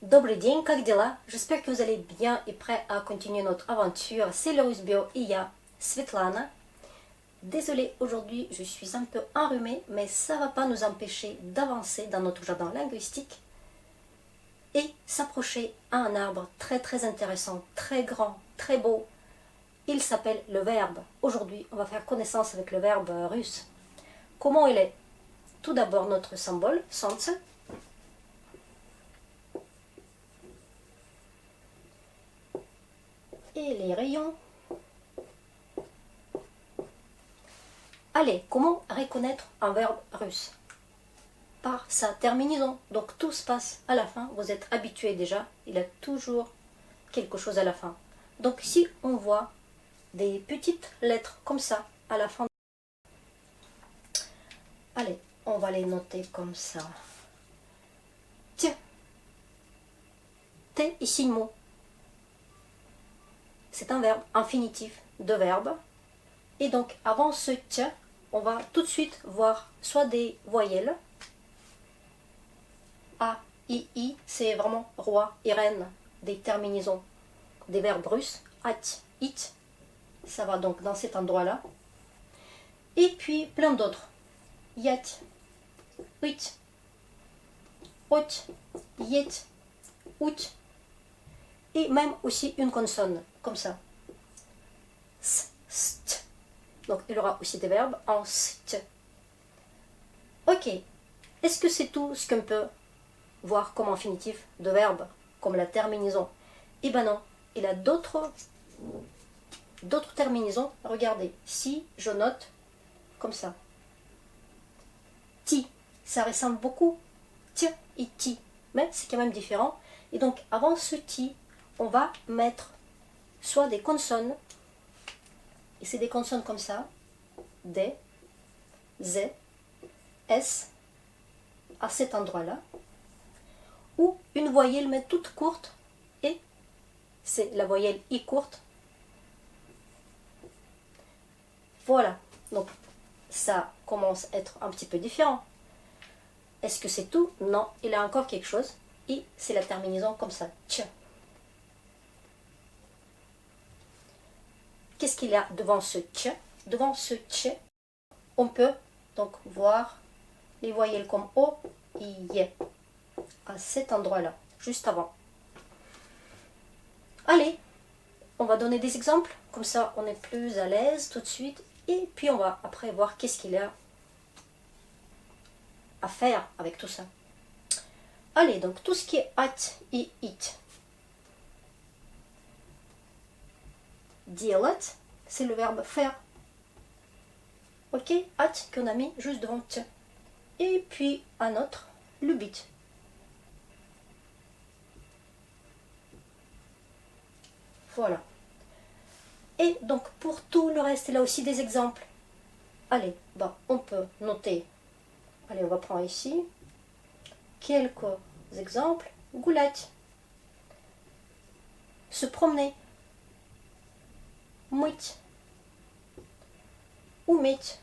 Добрый день, как дела? J'espère que vous allez bien et prêts à continuer notre aventure. C'est le Russe Bio et il y a Svetlana. Désolée, aujourd'hui je suis un peu enrhumée, mais ça ne va pas nous empêcher d'avancer dans notre jardin linguistique et s'approcher à un arbre très très intéressant, très grand, très beau. Il s'appelle le verbe. Aujourd'hui, on va faire connaissance avec le verbe russe. Comment il est? Tout d'abord notre symbole, солнце. Et les rayons. Allez, comment reconnaître un verbe russe? Par sa terminaison. Donc tout se passe à la fin. Vous êtes habitué déjà. Il a toujours quelque chose à la fin. Donc si on voit des petites lettres comme ça à la fin. Allez, on va les noter comme ça. Tiens. T ici le mot. C'est un verbe infinitif de verbe. Et donc, avant ce t, on va tout de suite voir soit des voyelles. A, I, c'est vraiment roi et reine, des terminaisons, des verbes russes. At, it, ça va donc dans cet endroit-là. Et puis, plein d'autres. Yat, ut, ot, yet, out. Et même aussi une consonne, comme ça. S, st. Donc il y aura aussi des verbes en st. Ok. Est-ce que c'est tout ce qu'on peut voir comme infinitif de verbe, comme la terminaison? Eh ben non. Il a d'autres terminaisons. Regardez. Si je note comme ça. Ti. Ça ressemble beaucoup. T et ti. Mais c'est quand même différent. Et donc avant ce ti, on va mettre soit des consonnes, et c'est des consonnes comme ça, D, Z, S, à cet endroit-là, ou une voyelle mais toute courte, et c'est la voyelle I courte. Voilà, donc ça commence à être un petit peu différent. Est-ce que c'est tout? Non, il y a encore quelque chose, et c'est la terminaison comme ça, tch. Qu'est-ce qu'il y a devant ce tch? Devant ce tch, on peut donc voir les voyelles comme O et Y à cet endroit-là, juste avant. Allez, on va donner des exemples, comme ça on est plus à l'aise tout de suite, et puis on va après voir qu'est-ce qu'il y a à faire avec tout ça. Allez, donc tout ce qui est at et it. Делать, c'est le verbe faire. Ok, at qu'on a mis juste devant t. Et puis un autre, любить. Voilà. Et donc pour tout le reste, il a aussi des exemples. Allez, bah, on peut noter. Allez, on va prendre ici quelques exemples. Гулять. Se promener. Мыть. Уметь.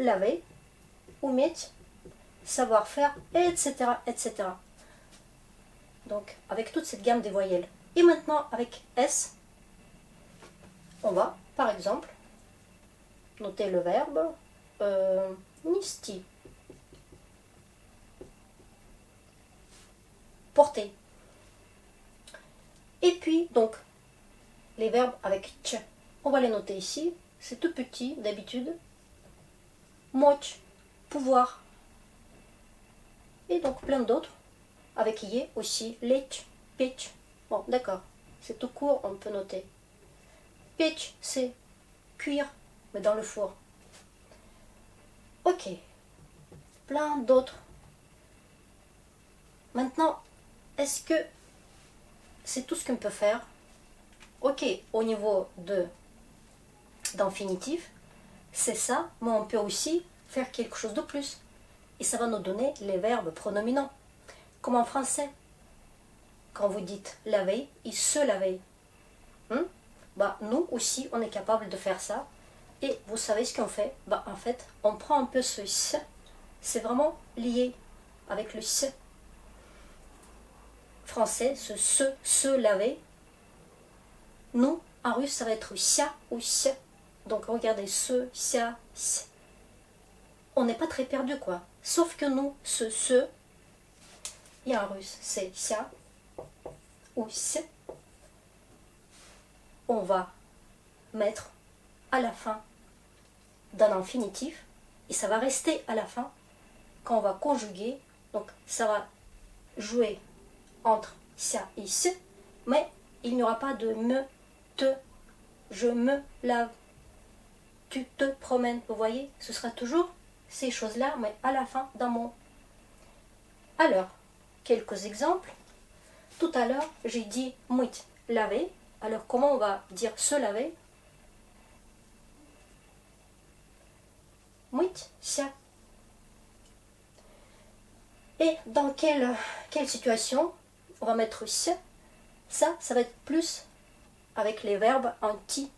Laver. Уметь. Savoir-faire, etc., etc. Donc, avec toute cette gamme des voyelles. Et maintenant, avec S, on va, par exemple, noter le verbe нести. Porter. Et puis, donc, les verbes avec tch. On va les noter ici. C'est tout petit d'habitude. Мочь, pouvoir. Et donc plein d'autres. Avec yé aussi. Лечь, печь. Bon, d'accord. C'est tout court, on peut noter. Печь, c'est cuire, mais dans le four. Ok. Plein d'autres. Maintenant, est-ce que c'est tout ce qu'on peut faire? Ok, au niveau d'infinitif, c'est ça, mais on peut aussi faire quelque chose de plus. Et ça va nous donner les verbes pronominaux. Comme en français, quand vous dites laver, il se laver. Bah, nous aussi, on est capable de faire ça. Et vous savez ce qu'on fait? Bah, en fait, on prend un peu ce se. C'est vraiment lié avec le se. français, ce se laver, nous, en russe, ça va être sia ou sia. Donc regardez, se, sia, sia. On n'est pas très perdu, quoi. Sauf que nous, ce, et en russe, c'est sia ou sia. On va mettre à la fin d'un infinitif et ça va rester à la fin quand on va conjuguer. Donc ça va jouer entre ça et ce, mais il n'y aura pas de me, te, je me lave, tu te promènes. Vous voyez, ce sera toujours ces choses-là, mais à la fin d'un mot. Alors, quelques exemples. Tout à l'heure, j'ai dit mouit, laver. Alors, comment on va dire se laver? Mouit, sia. Et dans quelle situation on va mettre se? Ça va être plus avec les verbes en ti.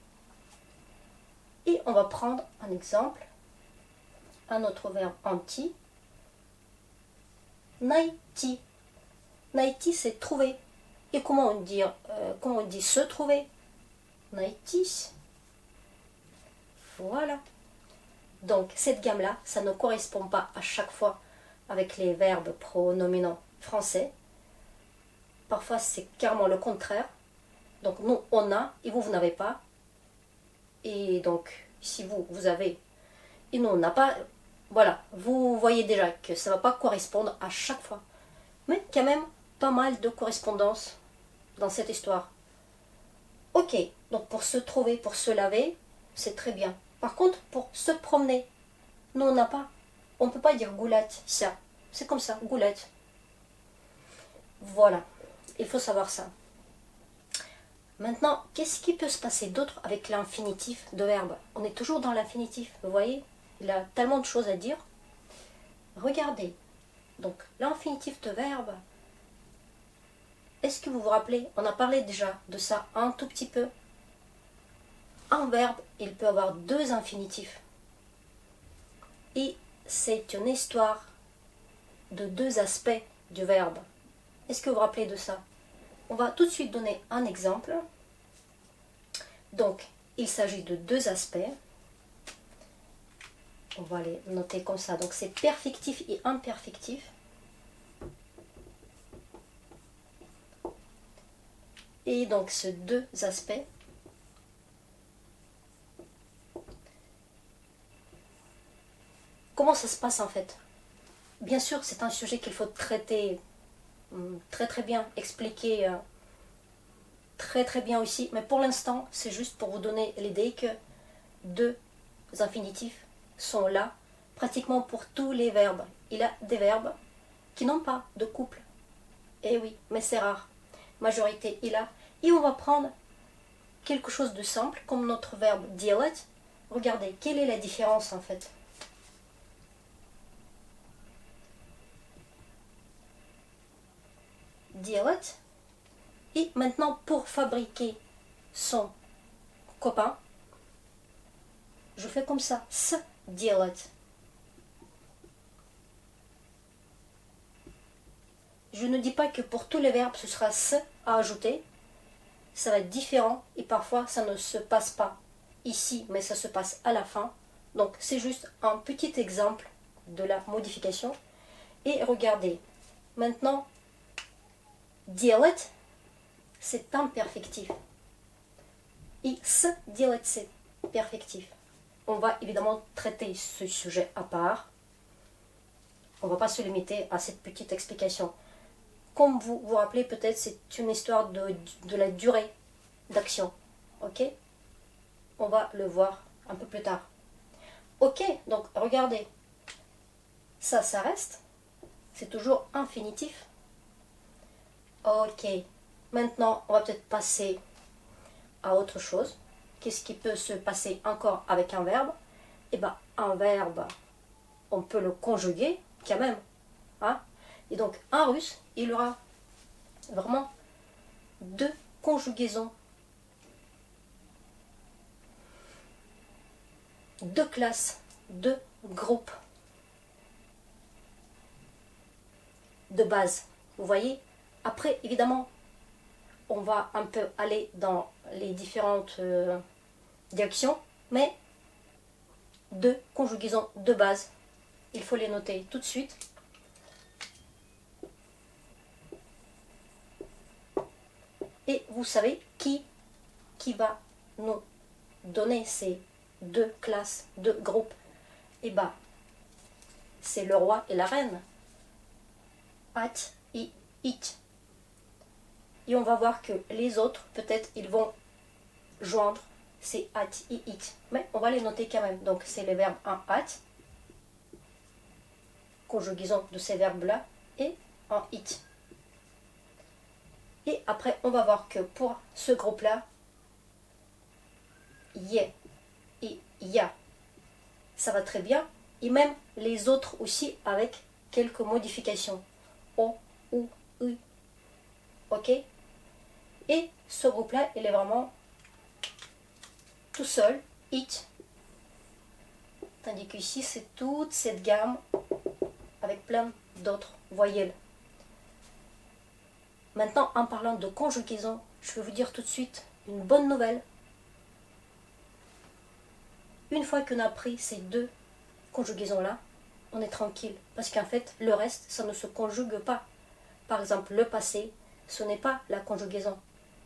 Et on va prendre un exemple, un autre verbe en ti. Naiti. Naiti, c'est trouver. Et comment on dit se trouver? Naiti. Voilà. Donc cette gamme-là, ça ne correspond pas à chaque fois avec les verbes pronominaux français. Parfois, c'est carrément le contraire. Donc nous, on a, et vous, vous n'avez pas. Et donc, si vous avez, et nous, on n'a pas, voilà, vous voyez déjà que ça ne va pas correspondre à chaque fois. Mais quand même, pas mal de correspondance dans cette histoire. Ok, donc pour se trouver, pour se laver, c'est très bien. Par contre, pour se promener, nous, on n'a pas. On ne peut pas dire goulette, ça. C'est comme ça, goulette. Voilà, il faut savoir ça. Maintenant, qu'est-ce qui peut se passer d'autre avec l'infinitif de verbe? On est toujours dans l'infinitif, vous voyez? Il a tellement de choses à dire. Regardez, donc l'infinitif de verbe, est-ce que vous vous rappelez? On a parlé déjà de ça un tout petit peu. Un verbe, il peut avoir deux infinitifs. Et c'est une histoire de deux aspects du verbe. Est-ce que vous vous rappelez de ça? On va tout de suite donner un exemple. Donc, il s'agit de deux aspects. On va les noter comme ça. Donc, c'est perfectif et imperfectif. Et donc, ces deux aspects, comment ça se passe en fait? Bien sûr, c'est un sujet qu'il faut traiter très très bien, expliquer très très bien aussi. Mais pour l'instant, c'est juste pour vous donner l'idée que deux infinitifs sont là pratiquement pour tous les verbes. Il y a des verbes qui n'ont pas de couple. Eh oui, mais c'est rare. Majorité, il a. Et on va prendre quelque chose de simple comme notre verbe делать. Regardez, quelle est la différence en fait? Делать. Et maintenant, pour fabriquer son copain, je fais comme ça, с делать. Je ne dis pas que pour tous les verbes, ce sera s à ajouter. Ça va être différent et parfois, ça ne se passe pas ici, mais ça se passe à la fin. Donc, c'est juste un petit exemple de la modification. Et regardez, maintenant, делать, c'est imperfectif. Et с делать, c'est perfectif. On va évidemment traiter ce sujet à part. On ne va pas se limiter à cette petite explication. Comme vous vous rappelez, peut-être c'est une histoire de la durée d'action. Ok? On va le voir un peu plus tard. Ok, donc regardez. Ça reste. C'est toujours infinitif. Ok. Maintenant, on va peut-être passer à autre chose. Qu'est-ce qui peut se passer encore avec un verbe? Eh bien, un verbe, on peut le conjuguer quand même. Hein? Et donc, en russe, il y aura vraiment deux conjugaisons, deux classes, deux groupes de base. Vous voyez, Après, évidemment, on va un peu aller dans les différentes directions, mais deux conjugaisons de base, il faut les noter tout de suite. Et vous savez qui va nous donner ces deux classes, deux groupes? Eh bien, c'est le roi et la reine. At et it. Et on va voir que les autres, peut-être, ils vont joindre ces at et it. Mais on va les noter quand même. Donc, c'est les verbes en at, conjugaison de ces verbes-là, et en it. Et après, on va voir que pour ce groupe-là, ye et ya, ça va très bien. Et même les autres aussi avec quelques modifications. O, ou, u. Ok? Et ce groupe-là, il est vraiment tout seul, it. Tandis qu'ici, c'est toute cette gamme avec plein d'autres voyelles. Maintenant, en parlant de conjugaison, je vais vous dire tout de suite une bonne nouvelle. Une fois qu'on a pris ces deux conjugaisons-là, on est tranquille. Parce qu'en fait, le reste, ça ne se conjugue pas. Par exemple, le passé, ce n'est pas la conjugaison.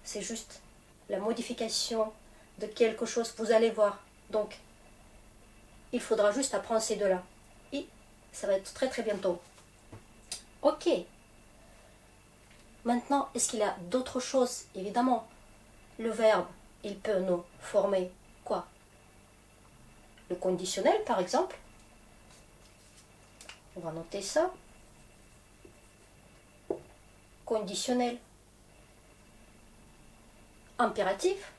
C'est juste la modification de quelque chose. Vous allez voir. Donc, il faudra juste apprendre ces deux-là. Et ça va être très très bientôt. Ok. Maintenant, est-ce qu'il y a d'autres choses? Évidemment, le verbe, il peut nous former quoi? Le conditionnel, par exemple. On va noter ça. Conditionnel. Impératif.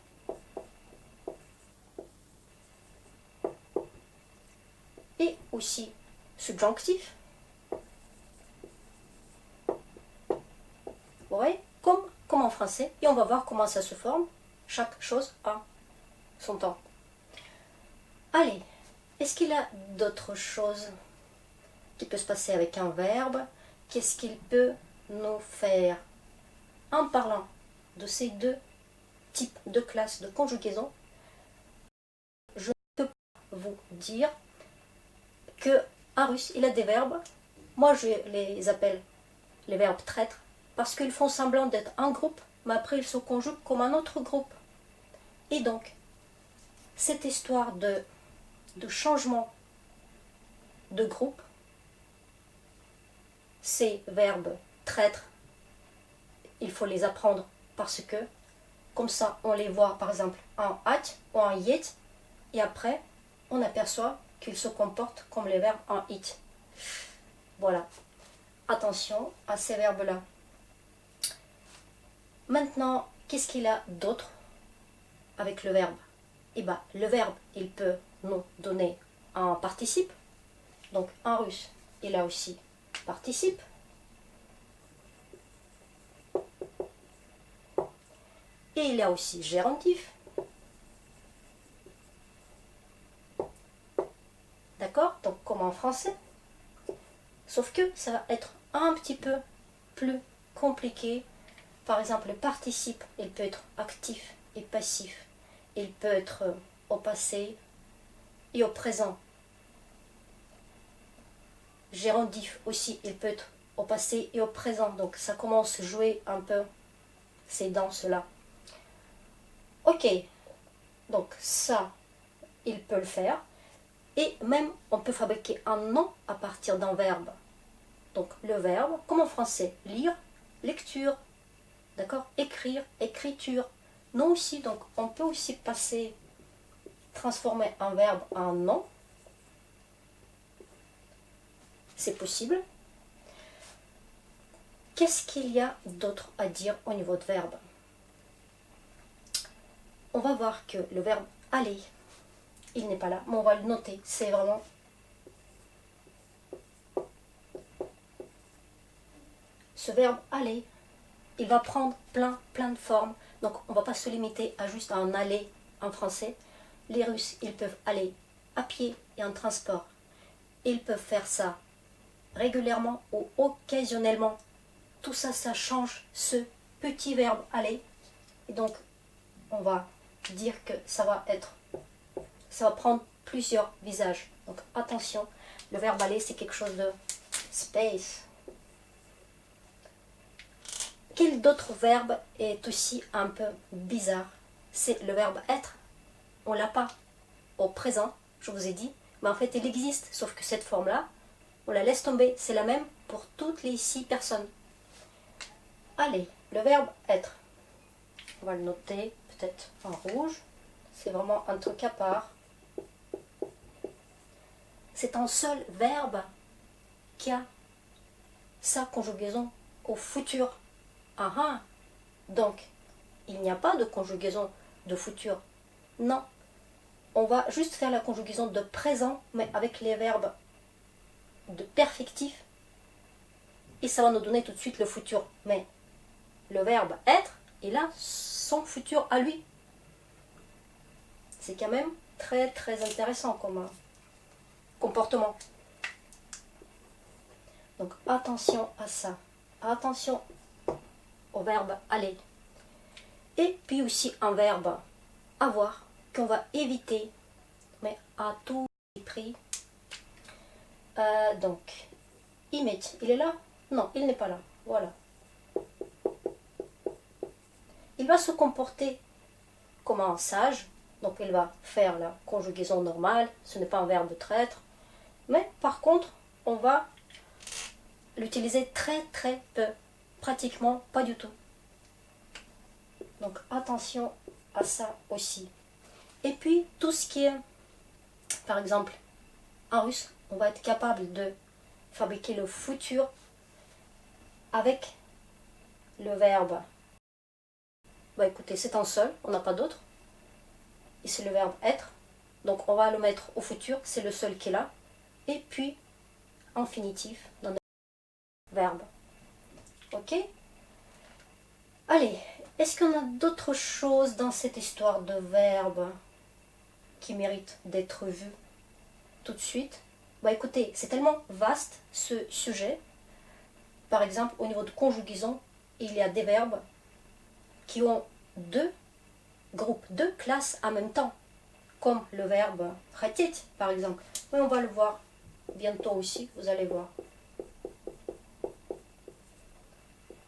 Et aussi subjonctif. Vous voyez, comme en français. Et on va voir comment ça se forme. Chaque chose a son temps. Allez, est-ce qu'il y a d'autres choses qui peuvent se passer avec un verbe? Qu'est-ce qu'il peut nous faire? En parlant de ces deux types de classes de conjugaison, je ne peux pas vous dire que en russe, il y a des verbes. Moi, je les appelle les verbes traîtres parce qu'ils font semblant d'être un groupe, mais après ils se conjuguent comme un autre groupe. Et donc, cette histoire de changement de groupe, ces verbes traîtres, il faut les apprendre parce que, comme ça, on les voit par exemple en at ou en yet, et après, on aperçoit qu'ils se comportent comme les verbes en it. Voilà. Attention à ces verbes-là. Maintenant, qu'est-ce qu'il a d'autre avec le verbe? Eh bien, le verbe, il peut nous donner un participe. Donc, en russe, il a aussi participe. Et il y a aussi gérondif. D'accord? Donc, comme en français. Sauf que ça va être un petit peu plus compliqué. Par exemple, le participe, il peut être actif et passif. Il peut être au passé et au présent. Gérondif aussi, il peut être au passé et au présent. Donc, ça commence à jouer un peu ces danses-là. Ok, donc ça, il peut le faire. Et même, on peut fabriquer un nom à partir d'un verbe. Donc, le verbe, comme en français, lire, lecture. D'accord? Écrire, écriture. Nom aussi, donc on peut aussi transformer un verbe en nom. C'est possible. Qu'est-ce qu'il y a d'autre à dire au niveau de verbe? On va voir que le verbe aller, il n'est pas là, mais on va le noter. C'est vraiment ce verbe aller, il va prendre plein de formes. Donc on ne va pas se limiter à juste un aller en français. Les Russes, ils peuvent aller à pied et en transport. Ils peuvent faire ça régulièrement ou occasionnellement tout ça, ça change ce petit verbe aller. Et donc, on va dire que ça va prendre plusieurs visages. Donc, attention, le verbe aller, c'est quelque chose de space. Quel d'autre verbe est aussi un peu bizarre? C'est le verbe être. On l'a pas au présent, je vous ai dit, mais en fait, il existe, sauf que cette forme-là, on la laisse tomber. C'est la même pour toutes les 6 personnes. Allez, le verbe être. On va le noter peut-être en rouge. C'est vraiment un truc à part. C'est un seul verbe qui a sa conjugaison au futur. Ah ah. Donc, il n'y a pas de conjugaison de futur. Non. On va juste faire la conjugaison de présent, mais avec les verbes de perfectif. Et ça va nous donner tout de suite le futur. Mais le verbe être, il a son futur à lui. C'est quand même très très intéressant comme comportement. Donc attention à ça. Attention au verbe aller. Et puis aussi un verbe avoir qu'on va éviter, mais à tout prix. Donc, imit, il est là? Non, il n'est pas là. Voilà. Il va se comporter comme un sage. Donc, il va faire la conjugaison normale. Ce n'est pas un verbe traître. Mais par contre, on va l'utiliser très très peu. Pratiquement pas du tout. Donc, attention à ça aussi. Et puis, tout ce qui est, par exemple, en russe, on va être capable de fabriquer le futur avec le verbe. Bah écoutez, c'est un seul, on n'a pas d'autre. Et c'est le verbe être. Donc, on va le mettre au futur, c'est le seul qui est là. Et puis, infinitif dans le verbe. Ok? Allez, est-ce qu'on a d'autres choses dans cette histoire de verbe qui mérite d'être vu tout de suite? Bah écoutez, c'est tellement vaste ce sujet. Par exemple, au niveau de conjugaison, il y a des verbes qui ont 2 groupes, 2 classes en même temps, comme le verbe хотеть par exemple. Mais on va le voir bientôt aussi, vous allez voir.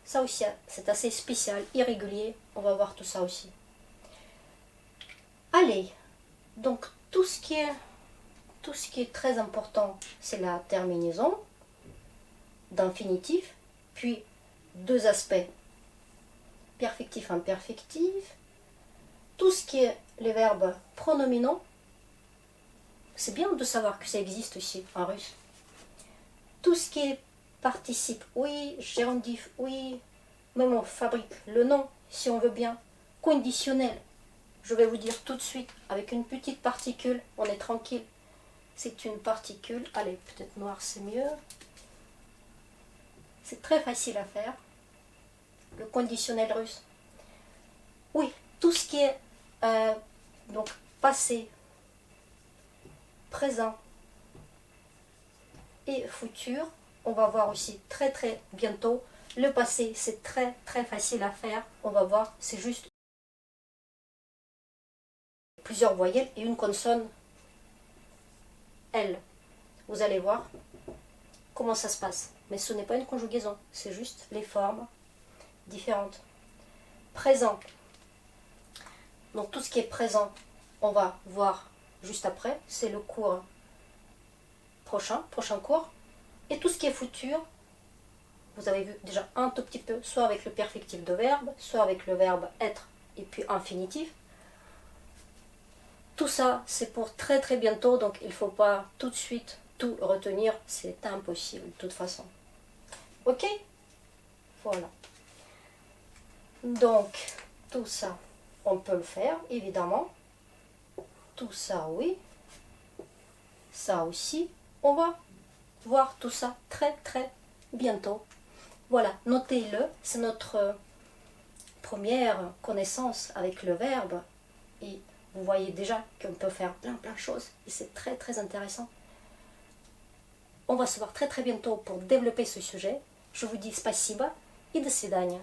Ça aussi, c'est assez spécial, irrégulier, on va voir tout ça aussi. Allez, donc tout ce qui est très important, c'est la terminaison d'infinitif, puis 2 aspects, perfectif, imperfectif, tout ce qui est les verbes pronominaux, c'est bien de savoir que ça existe aussi en russe. Tout ce qui est participe, oui, gérondif, oui, même on fabrique le nom, si on veut bien, conditionnel. Je vais vous dire tout de suite, avec une petite particule, on est tranquille. C'est une particule, allez, peut-être noir c'est mieux. C'est très facile à faire, le conditionnel russe. Oui, tout ce qui est donc passé, présent et futur, on va voir aussi très très bientôt. Le passé, c'est très très facile à faire, on va voir, c'est juste plusieurs voyelles et une consonne L. Vous allez voir comment ça se passe. Mais ce n'est pas une conjugaison, c'est juste les formes différentes. Présent. Donc tout ce qui est présent, on va voir juste après. C'est le cours prochain cours. Et tout ce qui est futur, vous avez vu déjà un tout petit peu, soit avec le perfectif de verbe, soit avec le verbe être et puis infinitif. Tout ça, c'est pour très très bientôt, donc il ne faut pas tout de suite tout retenir, c'est impossible de toute façon. Ok? Voilà. Donc, tout ça, on peut le faire, évidemment. Tout ça, oui. Ça aussi, on va voir tout ça très très bientôt. Voilà, notez-le, c'est notre première connaissance avec le verbe. Et vous voyez déjà qu'on peut faire plein de choses et c'est très très intéressant. On va se voir très très bientôt pour développer ce sujet. Je vous dis spasiba и до свидания.